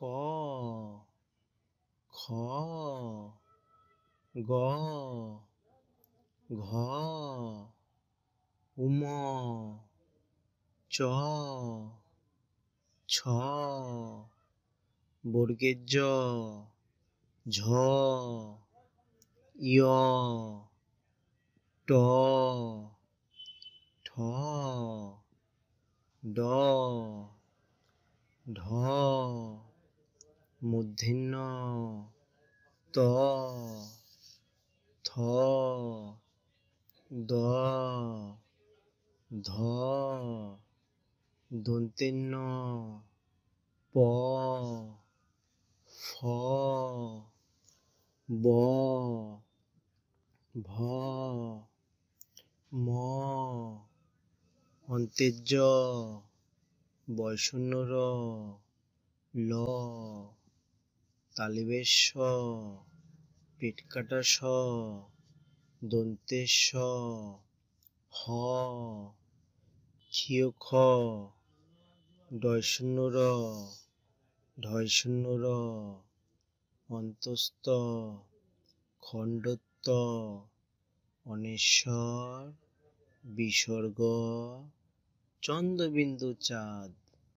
ক খ গ ঘ উম চ ছ বর্গের জ ঝ ইয় ট ঠ ড ঢ মূর্ধন্য ত থ দ ধ দন্তেন্য প ফ ব ভ ম অন্তের জ বয়শূন্য র ল তালবের স পেট কাটা স দন্তের স হ ক্ষীয় খ ডয়শূন্য র ঢয়শূন্য র অন্তস্থ খণ্ডত্ব অনেশ্বর বিসর্গ চন্দ্রবিন্দু চাঁদ।